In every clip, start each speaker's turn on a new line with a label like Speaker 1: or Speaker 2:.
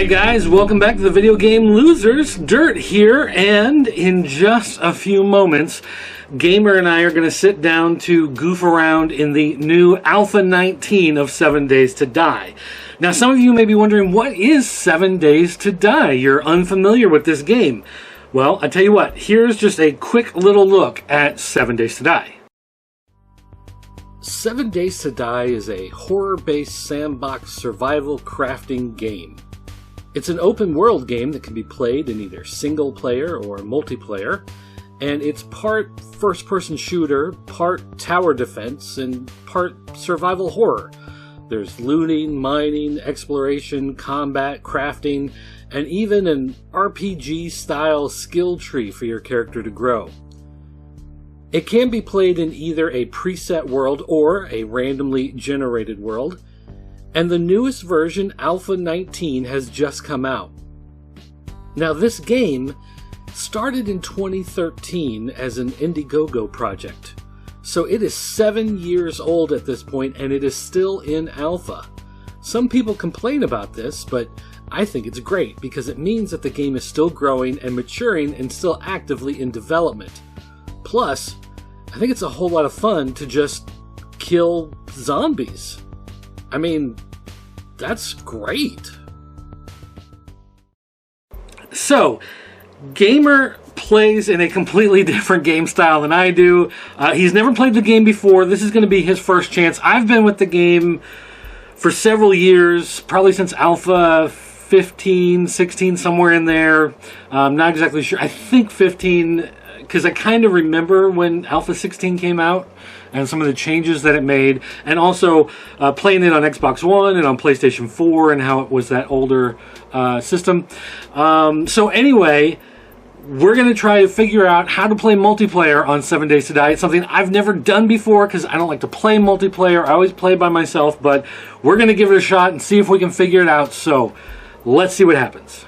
Speaker 1: Hey guys, welcome back to the Video Game Losers. Dirt here, and in just a few moments, Gamer and I are going to sit down to goof around in the new Alpha 19 of 7 Days to Die. Now, some of you may be wondering, what is 7 Days to Die? You're unfamiliar with this game. Well, I tell you what, here's just a quick little look at 7 Days to Die. 7 Days to Die is a horror-based sandbox survival crafting game. It's an open-world game that can be played in either single-player or multiplayer, and it's part first-person shooter, part tower defense, and part survival horror. There's looting, mining, exploration, combat, crafting, and even an RPG-style skill tree for your character to grow. It can be played in either a preset world or a randomly generated world, and the newest version, Alpha 19, has just come out. Now, this game started in 2013 as an Indiegogo project, so it is 7 years old at this point, and it is still in alpha. Some people complain about this, but I think it's great because it means that the game is still growing and maturing and still actively in development. Plus, I think it's a whole lot of fun to just kill zombies. I mean, that's great. So, Gamer plays in a completely different game style than I do. He's never played the game before. This is going to be his first chance. I've been with the game for several years, probably since Alpha 15, 16, somewhere in there. I'm not exactly sure. I think 15, because I kind of remember when Alpha 16 came out and some of the changes that it made, and also playing it on Xbox One and on PlayStation 4 and how it was that older system. So anyway, we're going to try to figure out how to play multiplayer on 7 Days to Die. It's something I've never done before because I don't like to play multiplayer. I always play by myself, but we're going to give it a shot and see if we can figure it out. So let's see what happens.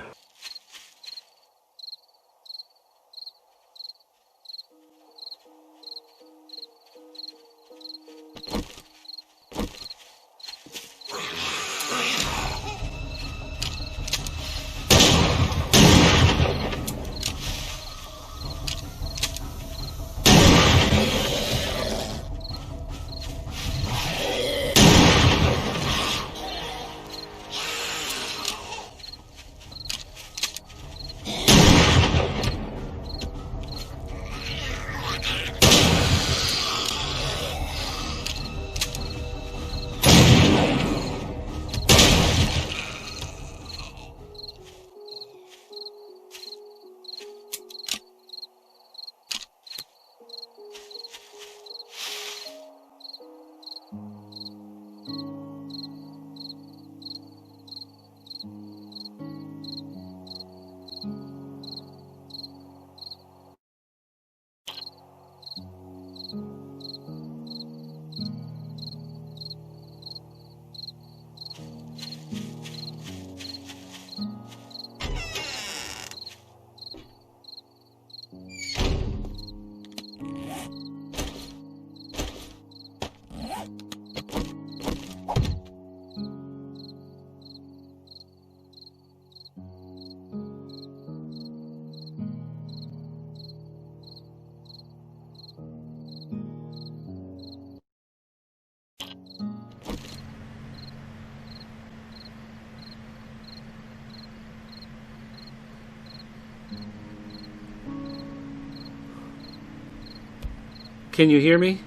Speaker 1: Can you hear me?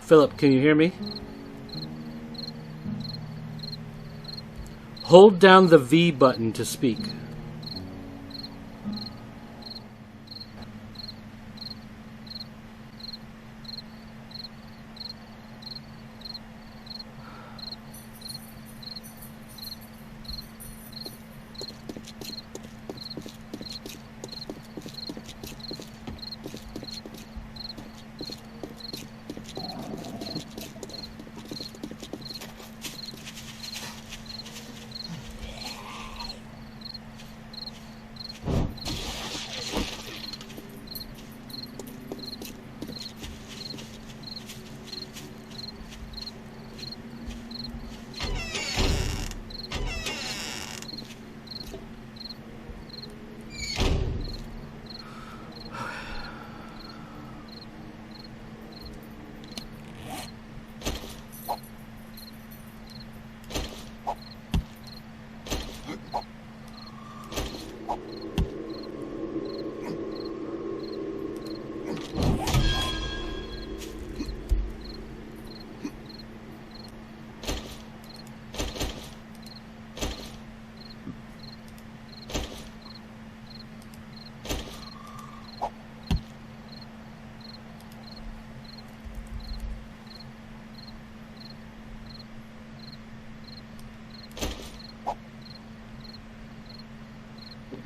Speaker 1: Philip, can you hear me? Hold down the V button to speak.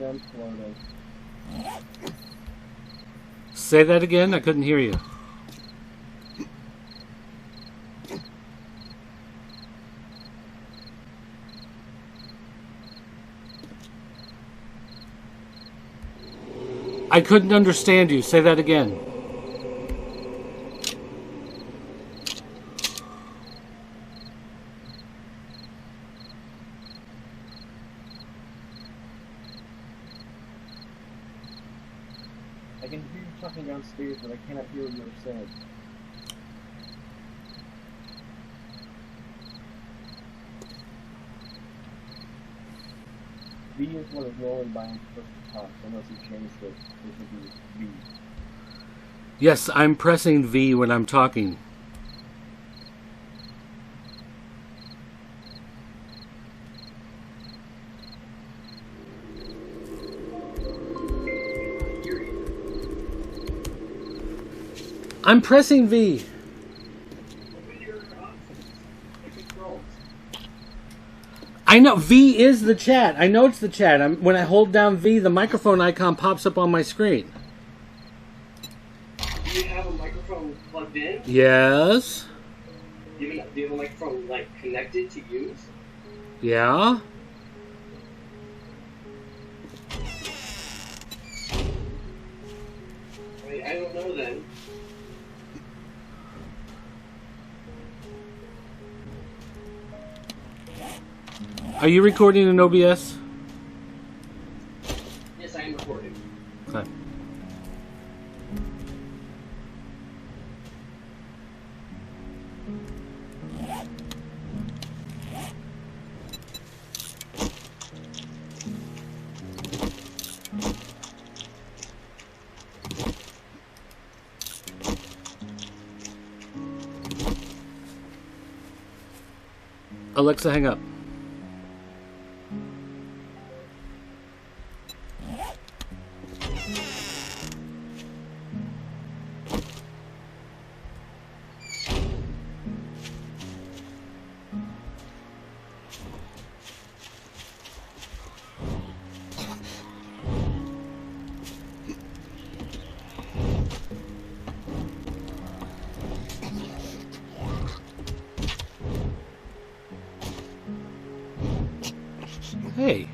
Speaker 2: done floating.
Speaker 1: Say that again? I couldn't hear you. I couldn't understand you. Say that again.
Speaker 2: I can hear you talking downstairs, but I cannot hear what you were saying. V is what is rolling by on first to talk, unless you changed it. It would be V.
Speaker 1: Yes, I'm pressing V when I'm talking. I'm pressing V. I know V is the chat. I know it's the chat. When I hold down V, the microphone icon pops up on my screen.
Speaker 3: Do you have a microphone plugged in?
Speaker 1: Yes.
Speaker 3: Do you have a microphone like connected to use?
Speaker 1: Yeah.
Speaker 3: I don't know then.
Speaker 1: Are you recording in OBS?
Speaker 3: Yes, I am recording.
Speaker 1: Okay. Alexa, hang up. Hey.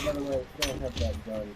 Speaker 2: By the way, I still have that gun.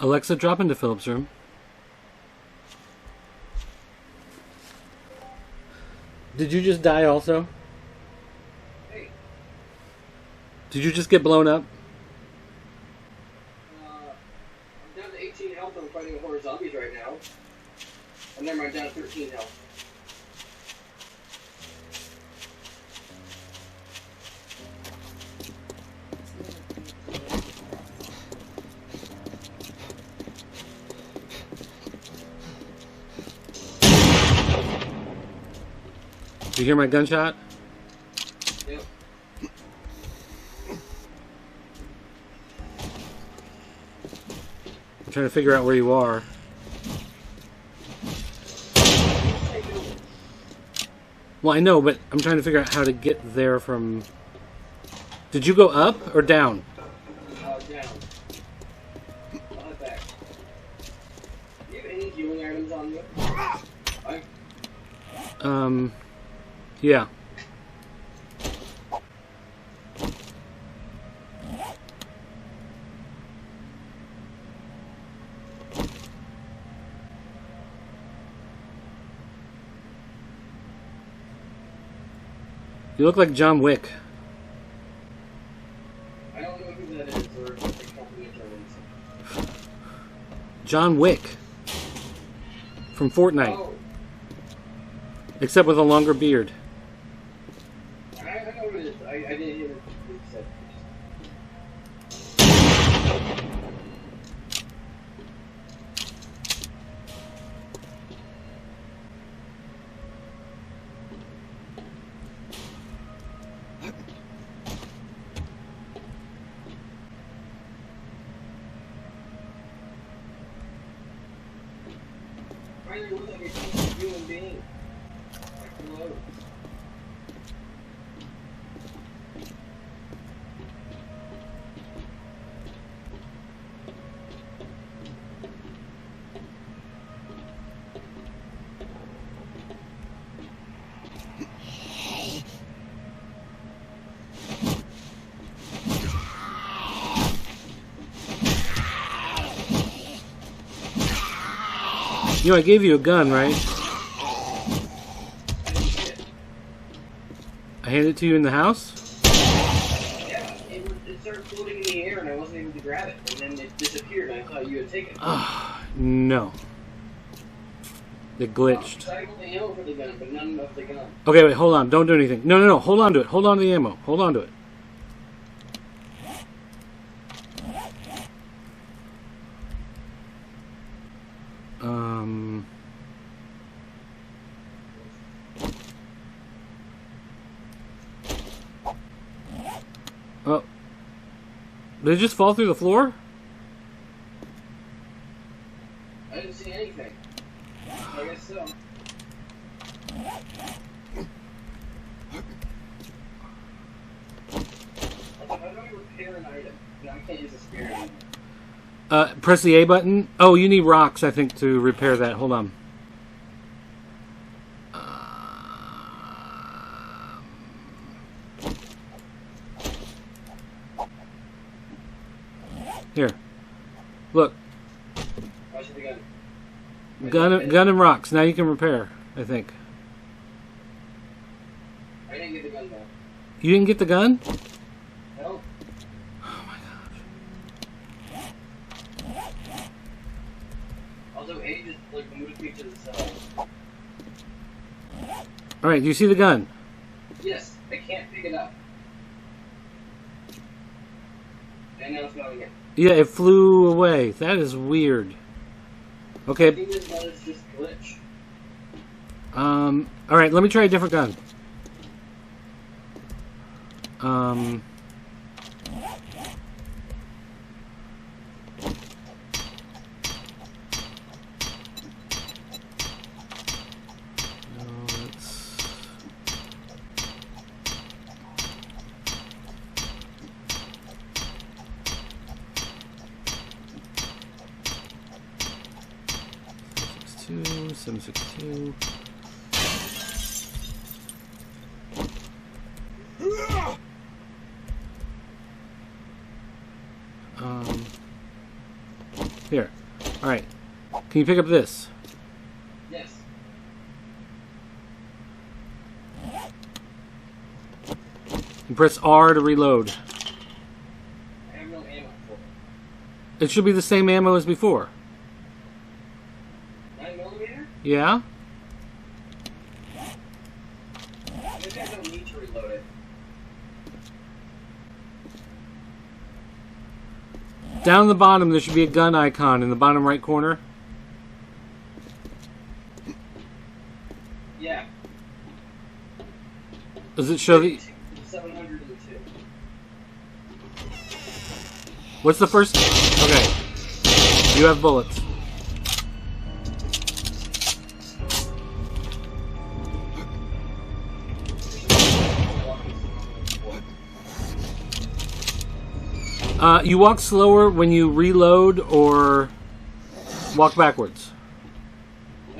Speaker 1: Alexa, drop into Philip's room. Did you just die also?
Speaker 3: Hey.
Speaker 1: Did you just get blown up?
Speaker 3: I'm down to 18 health. I'm fighting horror zombies right now. Oh, never mind, down to 13 health.
Speaker 1: Did you hear my gunshot?
Speaker 3: Yep.
Speaker 1: I'm trying to figure out where you are. Well, I know, but I'm trying to figure out how to get there from... Did you go up or down?
Speaker 3: Down. I'll head back. Do you have any healing items on you?
Speaker 1: Yeah. You look like John Wick.
Speaker 3: I don't know who that is or what the company is.
Speaker 1: John Wick. From Fortnite.
Speaker 3: Oh,
Speaker 1: Except with a longer beard.
Speaker 3: I know what it is. I didn't hear what you said. Finally looks like a human being. Hello.
Speaker 1: You know, I gave you a gun, right? I handed it to you in the house?
Speaker 3: Yeah, it started floating in the air and I wasn't able to grab it. And then it disappeared and I thought you had taken it.
Speaker 1: No. It glitched.
Speaker 3: I got the ammo for the gun, but none of the gun.
Speaker 1: Okay, wait, hold on. Don't do anything. No. Hold on to it. Hold on to the ammo. Hold on to it. Oh. Did it just fall through the floor?
Speaker 3: I didn't see anything. I guess so. Also, how do I repair an item? No, I can't use a spear anymore.
Speaker 1: Press the A button. Oh, you need rocks, I think, to repair that. Hold on. Here. Look.
Speaker 3: Watch the gun.
Speaker 1: Gun and rocks. Now you can repair, I think.
Speaker 3: I didn't get the gun back.
Speaker 1: You didn't get the gun?
Speaker 3: No.
Speaker 1: Oh my gosh.
Speaker 3: Also, A just like moved me to the side.
Speaker 1: Alright, do you see the gun?
Speaker 3: Yes, I can't pick it up. And now it's going again.
Speaker 1: Yeah, it flew away. That is weird.
Speaker 3: I
Speaker 1: Okay.
Speaker 3: think this gun is just glitch.
Speaker 1: Alright, let me try a different gun. Let's 762. Here. Alright. Can you pick up this?
Speaker 3: Yes.
Speaker 1: You press R to reload.
Speaker 3: I have no ammo for it.
Speaker 1: It should be the same ammo as before.
Speaker 3: 9mm?
Speaker 1: Yeah?
Speaker 3: Maybe I don't need to reload it.
Speaker 1: Down the bottom, there should be a gun icon in the bottom right corner.
Speaker 3: Yeah.
Speaker 1: Does it show the...
Speaker 3: 702.
Speaker 1: What's the first... Okay. You have bullets. You walk slower when you reload or walk backwards.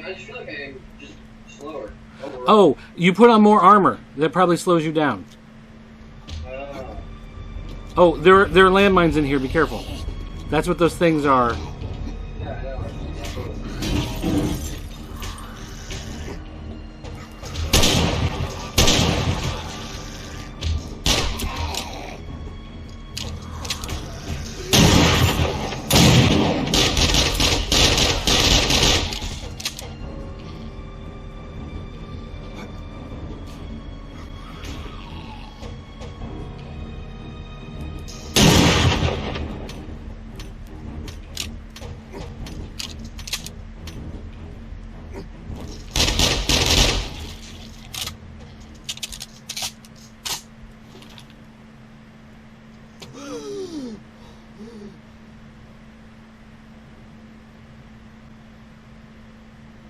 Speaker 3: I just feel like I'm just slower. Overall.
Speaker 1: Oh, you put on more armor. That probably slows you down. Oh, there are landmines in here. Be careful. That's what those things are.
Speaker 3: Yeah, I know.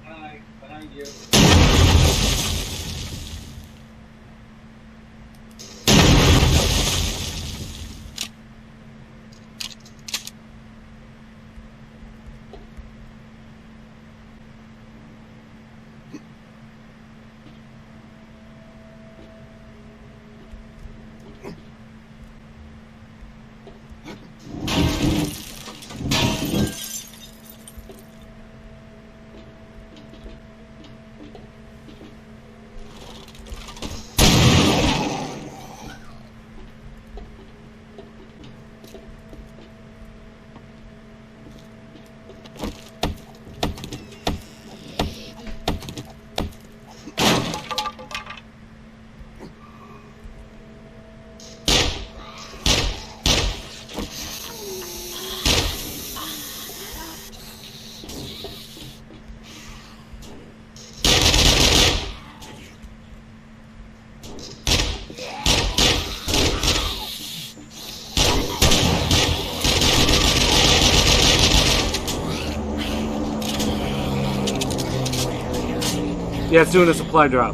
Speaker 3: Hi, behind you.
Speaker 1: Yeah, it's doing a supply drop.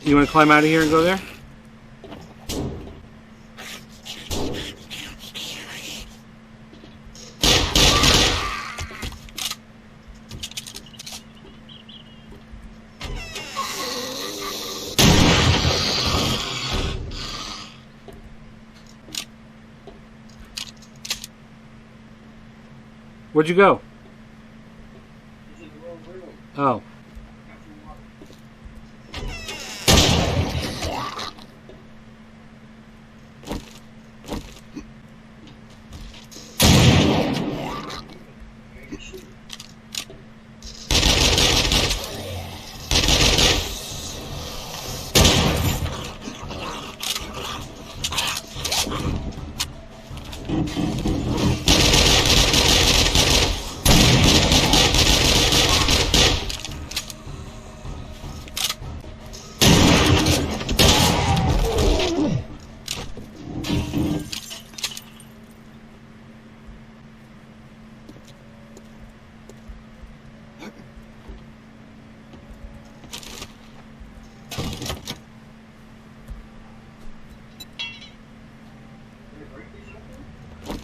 Speaker 1: You want to climb out of here and go there? Where'd you go?
Speaker 3: This is the wrong room.
Speaker 1: Oh.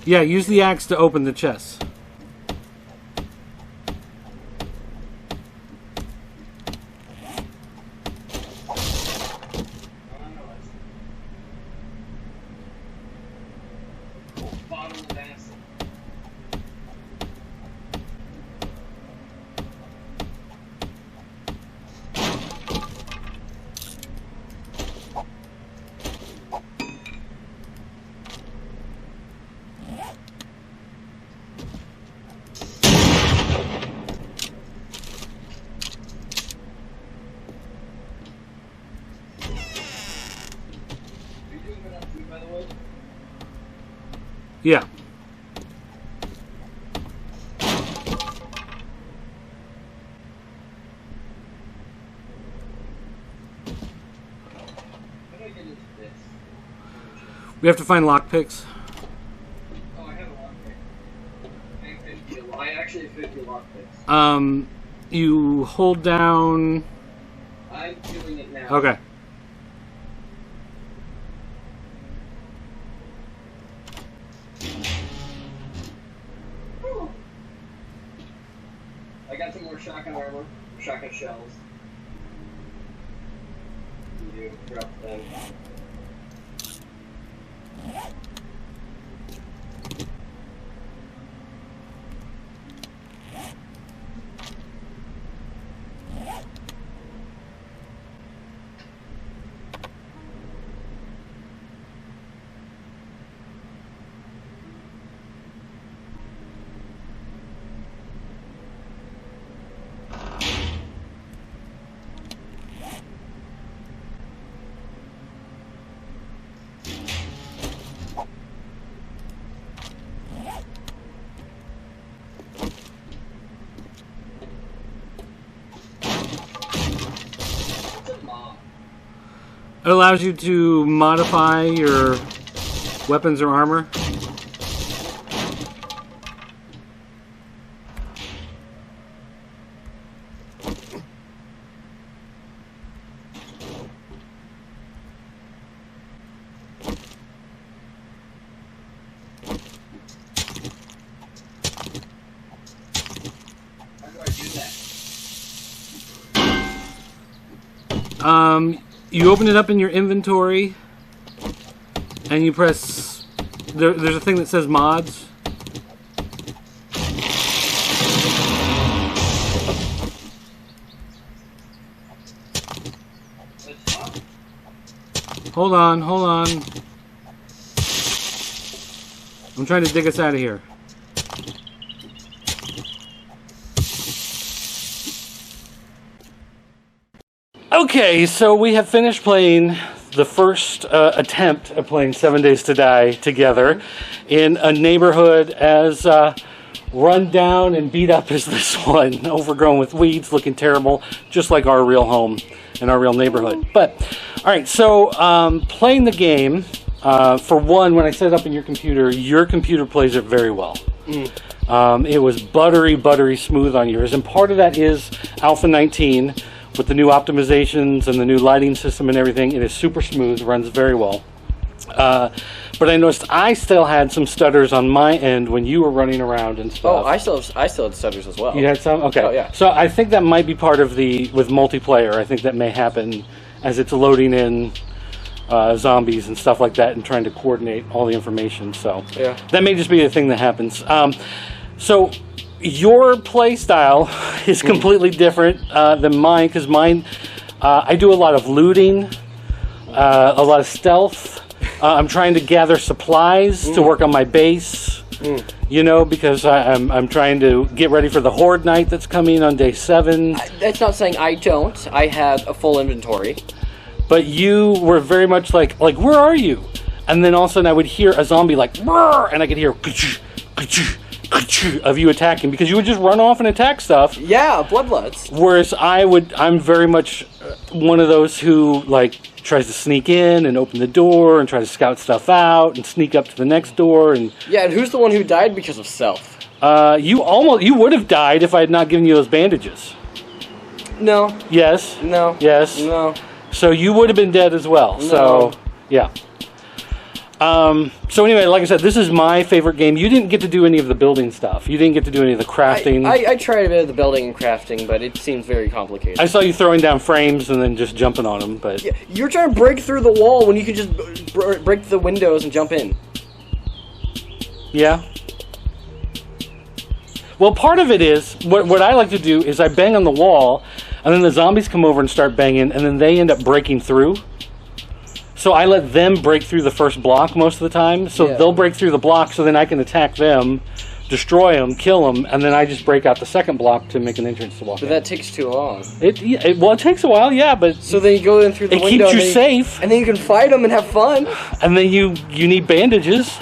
Speaker 1: Yeah, use the axe to open the chest. Yeah. We have to find lockpicks.
Speaker 3: Oh, I have a lockpick. I actually have 50 lockpicks.
Speaker 1: You hold down...
Speaker 3: I'm doing it now.
Speaker 1: Okay.
Speaker 3: I got some more shotgun armor, shotgun shells. You drop them.
Speaker 1: It allows you to modify your weapons or armor.
Speaker 3: How do I do that?
Speaker 1: You open it up in your inventory, and you press. There's a thing that says mods. Hold on. I'm trying to dig us out of here. Okay, so we have finished playing the first attempt at playing 7 Days to Die together in a neighborhood as run down and beat up as this one, overgrown with weeds, looking terrible, just like our real home and our real neighborhood. But, all right, so playing the game, for one, when I set it up in your computer plays it very well. It was buttery smooth on yours, and part of that is Alpha 19, with the new optimizations and the new lighting system and everything. It is super smooth, runs very well. But I noticed I still had some stutters on my end when you were running around and stuff.
Speaker 4: Oh, I still had stutters as well.
Speaker 1: You had some? Okay.
Speaker 4: Oh, yeah.
Speaker 1: So I think that might be part of with multiplayer. I think that may happen as it's loading in zombies and stuff like that and trying to coordinate all the information. So
Speaker 4: yeah,
Speaker 1: that may just be a thing that happens. So your play style is completely different than mine, because mine, I do a lot of looting, a lot of stealth. I'm trying to gather supplies to work on my base, you know, because I'm trying to get ready for the Horde night that's coming on day 7.
Speaker 4: That's not saying I don't. I have a full inventory.
Speaker 1: But you were very much like, where are you? And then all of a sudden I would hear a zombie like, "Brr," and I could hear of you attacking, because you would just run off and attack stuff.
Speaker 4: Yeah, bloodlets.
Speaker 1: Whereas I'm very much one of those who tries to sneak in and open the door and try to scout stuff out and sneak up to the next door. And
Speaker 4: yeah, and who's the one who died because of stealth?
Speaker 1: You would have died if I had not given you those bandages.
Speaker 4: No.
Speaker 1: Yes.
Speaker 4: No.
Speaker 1: Yes.
Speaker 4: No.
Speaker 1: So you would have been dead as well.
Speaker 4: No.
Speaker 1: So yeah. So anyway, like I said, this is my favorite game. You didn't get to do any of the building stuff. You didn't get to do any of the crafting.
Speaker 4: I tried a bit of the building and crafting, but it seems very complicated.
Speaker 1: I saw you throwing down frames and then just jumping on them. But
Speaker 4: yeah, you're trying to break through the wall when you could just break the windows and jump in.
Speaker 1: Yeah. Well, part of it is, what I like to do is I bang on the wall, and then the zombies come over and start banging, and then they end up breaking through. So I let them break through the first block most of the time. So they'll break through the block, so then I can attack them, destroy them, kill them, and then I just break out the second block to make an entrance to walk in.
Speaker 4: But that takes too long.
Speaker 1: It takes a while, yeah, but
Speaker 4: so then you go in through the window.
Speaker 1: It keeps you safe.
Speaker 4: And then you can fight them and have fun.
Speaker 1: And then you need bandages.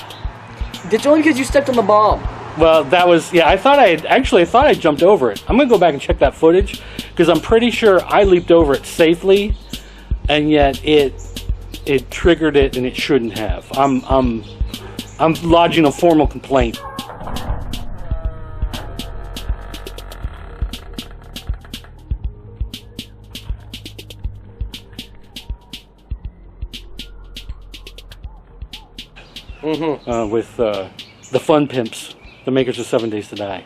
Speaker 4: It's only because you stepped on the bomb.
Speaker 1: Well, that was, yeah, I thought I jumped over it. I'm going to go back and check that footage, because I'm pretty sure I leaped over it safely, and yet it triggered it, and it shouldn't have. I'm lodging a formal complaint. With the Fun Pimps, the makers of 7 Days to Die.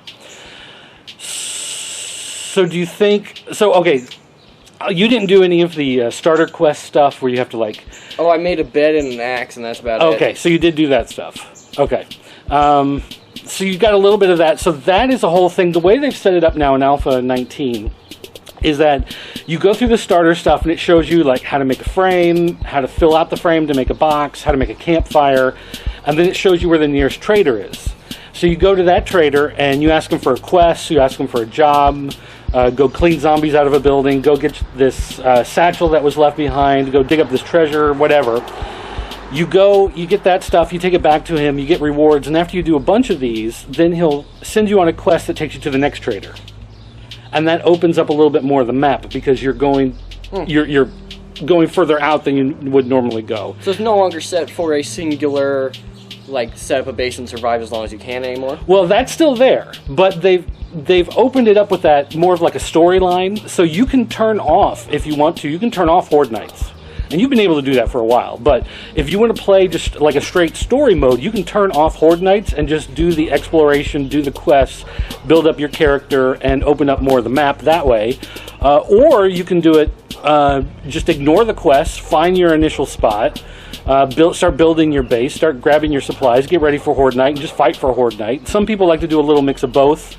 Speaker 1: So do you think... So, okay, you didn't do any of the starter quest stuff where you have to, like...
Speaker 4: Oh, I made a bed and an axe, and that's about it.
Speaker 1: Okay, so you did do that stuff. Okay. So you got a little bit of that. So that is a whole thing. The way they've set it up now in Alpha 19 is that you go through the starter stuff, and it shows you, like, how to make a frame, how to fill out the frame to make a box, how to make a campfire, and then it shows you where the nearest trader is. So you go to that trader, and you ask him for a quest, you ask him for a job, go clean zombies out of a building, go get this satchel that was left behind, go dig up this treasure, whatever. You go, you get that stuff, you take it back to him, you get rewards, and after you do a bunch of these, then he'll send you on a quest that takes you to the next trader. And that opens up a little bit more of the map, because you're going you're going further out than you would normally go.
Speaker 4: So it's no longer set for a singular, like, set up a base and survive as long as you can anymore?
Speaker 1: Well, that's still there, but they've opened it up with that more of like a storyline, so you can turn off, if you want to, you can turn off Horde Nights. And you've been able to do that for a while, but if you want to play just like a straight story mode, you can turn off Horde Nights and just do the exploration, do the quests, build up your character, and open up more of the map that way. Or you can do it, just ignore the quests, find your initial spot, start building your base, start grabbing your supplies, get ready for Horde Night, and just fight for Horde Night. Some people like to do a little mix of both.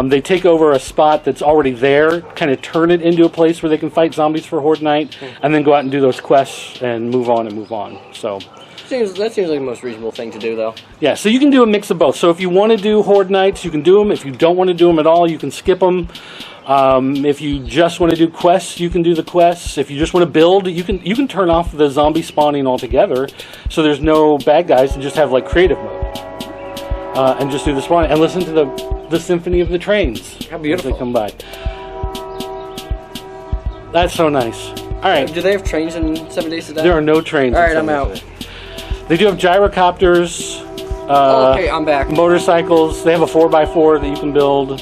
Speaker 1: They take over a spot that's already there, kind of turn it into a place where they can fight zombies for Horde Night, and then go out and do those quests and move on and move on. So
Speaker 4: that seems like the most reasonable thing to do, though.
Speaker 1: Yeah, so you can do a mix of both. So if you want to do Horde Nights, you can do them. If you don't want to do them at all, you can skip them. If you just want to do quests, you can do the quests. If you just want to build, you can turn off the zombie spawning altogether, so there's no bad guys, and just have like creative mode, and just do the spawning and listen to the symphony of the trains.
Speaker 4: How beautiful!
Speaker 1: As they come by. That's so nice. All right.
Speaker 4: Do they have trains in 7 Days to Die?
Speaker 1: There are no trains.
Speaker 4: All right, I'm out.
Speaker 1: They do have gyrocopters.
Speaker 4: Okay, I'm back.
Speaker 1: Motorcycles. They have a 4x4 that you can build.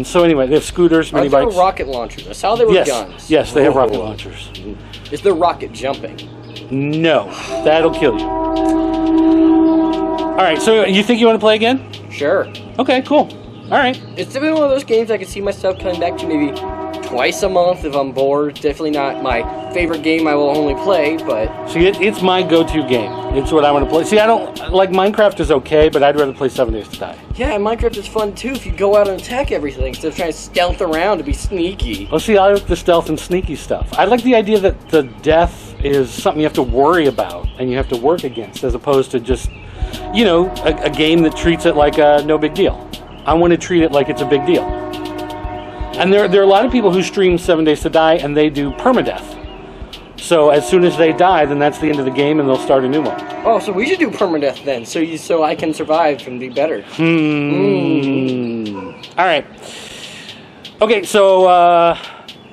Speaker 1: So anyway, they have scooters, mini bikes.
Speaker 4: Are there rocket launchers? That's how they were guns.
Speaker 1: Yes, they have rocket launchers.
Speaker 4: Is there rocket jumping?
Speaker 1: No, that'll kill you. All right, so you think you want to play again?
Speaker 4: Sure.
Speaker 1: Okay, cool. All right.
Speaker 4: It's definitely one of those games I can see myself coming back to maybe twice a month if I'm bored. Definitely not my favorite game I will only play, but...
Speaker 1: See, it's my go-to game. It's what I want to play. See, I don't... Like, Minecraft is okay, but I'd rather play 7 Days to Die.
Speaker 4: Yeah, Minecraft is fun, too, if you go out and attack everything instead of trying to stealth around to be sneaky.
Speaker 1: Well, see, I like the stealth and sneaky stuff. I like the idea that the death is something you have to worry about and you have to work against, as opposed to just, you know, a game that treats it like no big deal. I want to treat it like it's a big deal. And there are a lot of people who stream 7 Days to Die, and they do permadeath. So as soon as they die, then that's the end of the game, and they'll start a new one. Oh,
Speaker 4: so we should do permadeath then, so I can survive and be better.
Speaker 1: All right. Okay, so I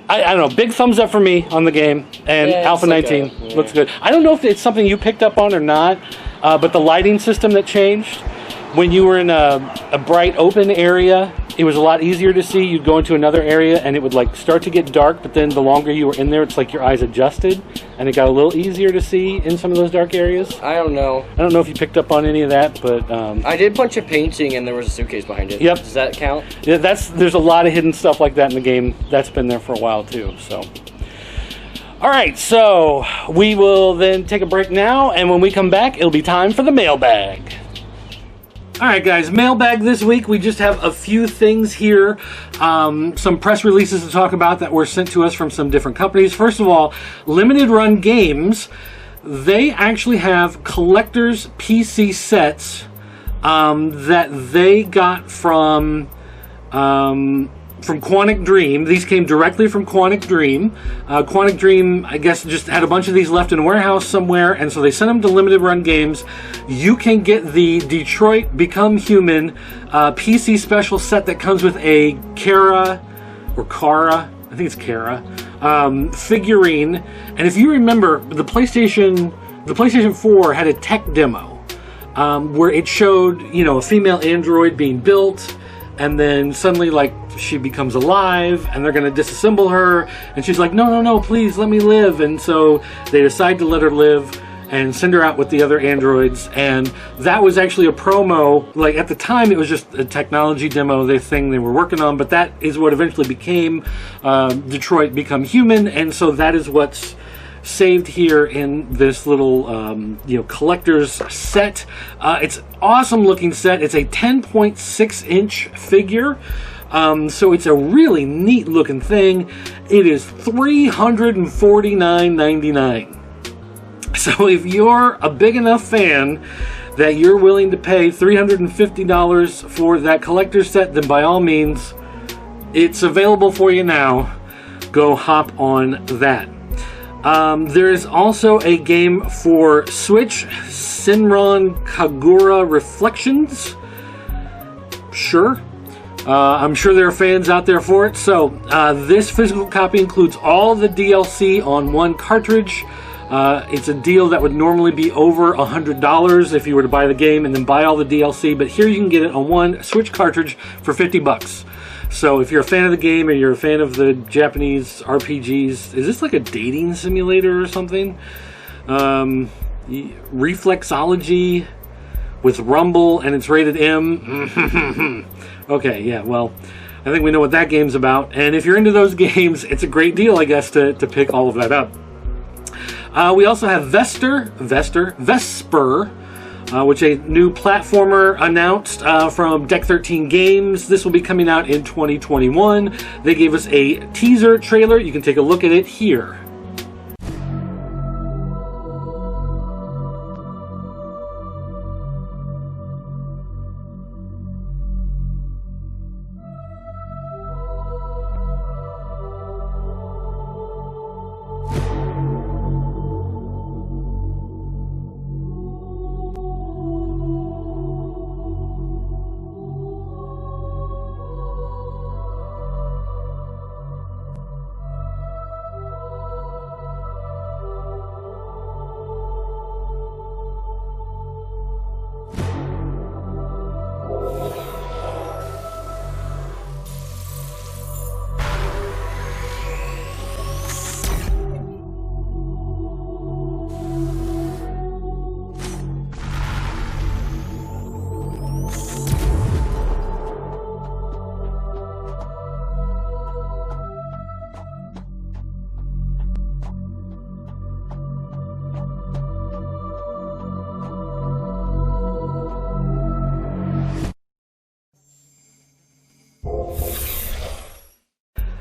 Speaker 1: don't know. Big thumbs up for me on the game, and
Speaker 4: yeah,
Speaker 1: Alpha 19 looks good. I don't know if it's something you picked up on or not, but the lighting system that changed. When you were in a bright open area, it was a lot easier to see. You'd go into another area and it would like start to get dark, but then the longer you were in there, it's like your eyes adjusted and it got a little easier to see in some of those dark areas.
Speaker 4: I don't know.
Speaker 1: I don't know if you picked up on any of that, but...
Speaker 4: I did a bunch of painting and there was a suitcase behind it.
Speaker 1: Yep.
Speaker 4: Does that count?
Speaker 1: Yeah, there's a lot of hidden stuff like that in the game. That's been there for a while too, so... Alright, so we will then take a break now, and when we come back, it'll be time for the mailbag. Alright guys, mailbag this week. We just have a few things here. Some press releases to talk about that were sent to us from some different companies. First of all, Limited Run Games, they actually have collector's PC sets that they got from from Quantic Dream. These came directly from Quantic Dream. Quantic Dream, I guess, just had a bunch of these left in a warehouse somewhere, and so they sent them to Limited Run Games. You can get the Detroit Become Human PC special set that comes with a Kara, I think it's Kara, figurine. And if you remember, the PlayStation 4 had a tech demo where it showed, you know, a female android being built, and then suddenly, like, she becomes alive, and they're going to disassemble her, and she's like, no, please, let me live. And so they decide to let her live and send her out with the other androids, and that was actually a promo. Like, at the time, it was just a technology demo, the thing they were working on, but that is what eventually became Detroit Become Human, and so that is what's saved here in this little you know, collector's set. It's an awesome looking set. It's a 10.6 inch figure, so it's a really neat looking thing. It is $349.99. So if you're a big enough fan that you're willing to pay $350 for that collector's set, then by all means, it's available for you now. Go hop on that. There is also a game for Switch, Shinron Kagura Reflections. Sure. I'm sure there are fans out there for it. So this physical copy includes all the DLC on one cartridge. It's a deal that would normally be over $100 if you were to buy the game and then buy all the DLC, but here you can get it on one Switch cartridge for $50. So if you're a fan of the game or you're a fan of the Japanese RPGs, is this like a dating simulator or something? Reflexology with Rumble, and it's rated M. Okay, yeah, well, I think we know what that game's about, and if you're into those games, it's a great deal, I guess, to pick all of that up. We also have Vesper, which is a new platformer announced from Deck 13 Games. This will be coming out in 2021. They gave us a teaser trailer. You can take a look at it here.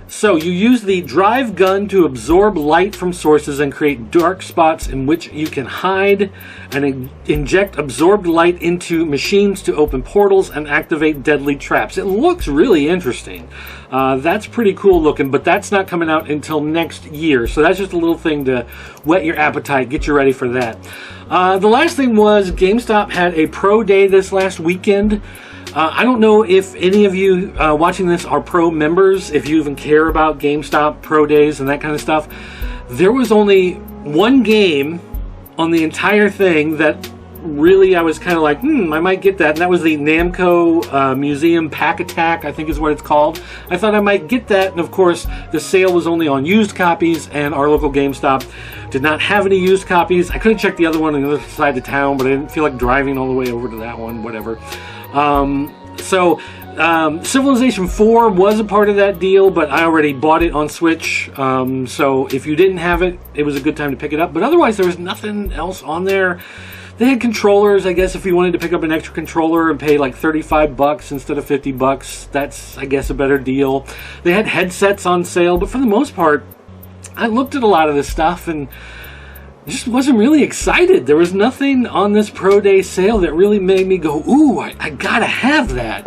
Speaker 1: So you use the drive gun to absorb light from sources and create dark spots in which you can hide, and inject absorbed light into machines to open portals and activate deadly traps. It looks really interesting. That's pretty cool looking, but that's not coming out until next year. So that's just a little thing to whet your appetite, get you ready for that. The last thing was GameStop had a pro day this last weekend. I don't know if any of you watching this are pro members, if you even care about GameStop pro days and that kind of stuff. There was only one game on the entire thing that really I was kind of like, I might get that. And that was the Namco Museum Pack Attack, I think is what it's called. I thought I might get that. And of course, the sale was only on used copies, and our local GameStop did not have any used copies. I could have checked the other one on the other side of town, but I didn't feel like driving all the way over to that one, whatever. Civilization 4 was a part of that deal, but I already bought it on Switch, so if you didn't have it, it was a good time to pick it up. But otherwise, there was nothing else on there. They had controllers, I guess, if you wanted to pick up an extra controller and pay like $35 instead of $50, that's, I guess, a better deal. They had headsets on sale, but for the most part, I looked at a lot of this stuff, and just wasn't really excited. There was nothing on this Pro Day sale that really made me go, ooh, I gotta have that.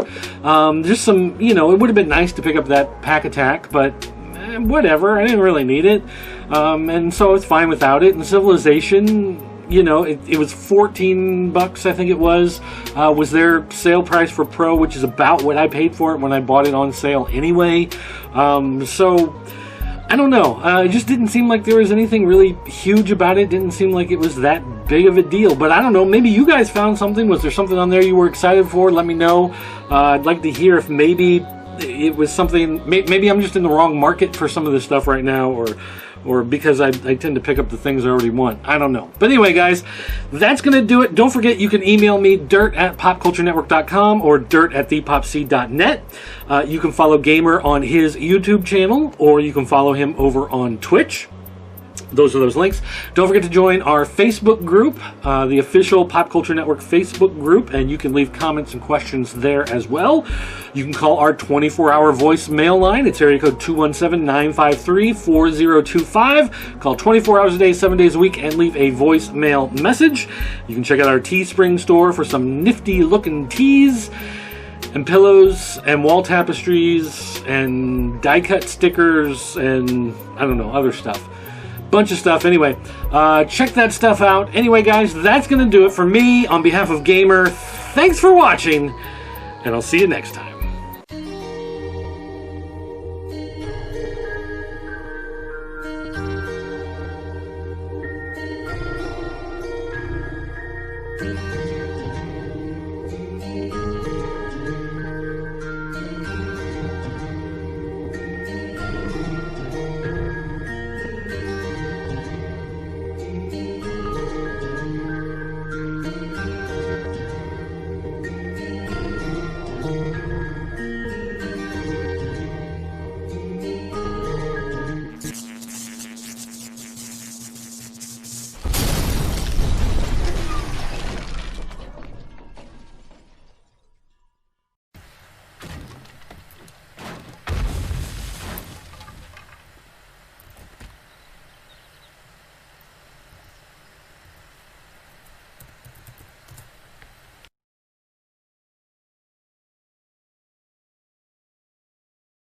Speaker 1: Just some, you know, it would have been nice to pick up that Pack Attack, but whatever, I didn't really need it. And so I was fine without it. And Civilization, you know, it was $14, I think it was their sale price for Pro, which is about what I paid for it when I bought it on sale anyway. So I don't know. It just didn't seem like there was anything really huge about it. Didn't seem like it was that big of a deal. But I don't know. Maybe you guys found something. Was there something on there you were excited for? Let me know. I'd like to hear if maybe it was something. Maybe I'm just in the wrong market for some of this stuff right now, or because I tend to pick up the things I already want. I don't know. But anyway, guys, that's going to do it. Don't forget, you can email me, dirt@popculturenetwork.com or dirt@thepopc.net. You can follow Gamer on his YouTube channel, or you can follow him over on Twitch. Those are those links. Don't forget to join our Facebook group, the official Pop Culture Network Facebook group, and you can leave comments and questions there as well. You can call our 24-hour voicemail line. It's area code 217-953-4025. Call 24 hours a day, 7 days a week, and leave a voicemail message. You can check out our Teespring store for some nifty-looking tees and pillows and wall tapestries and die-cut stickers and, I don't know, other stuff. Bunch of stuff. Anyway, check that stuff out. Anyway, guys, that's going to do it for me on behalf of Gamer. Thanks for watching, and I'll see you next time.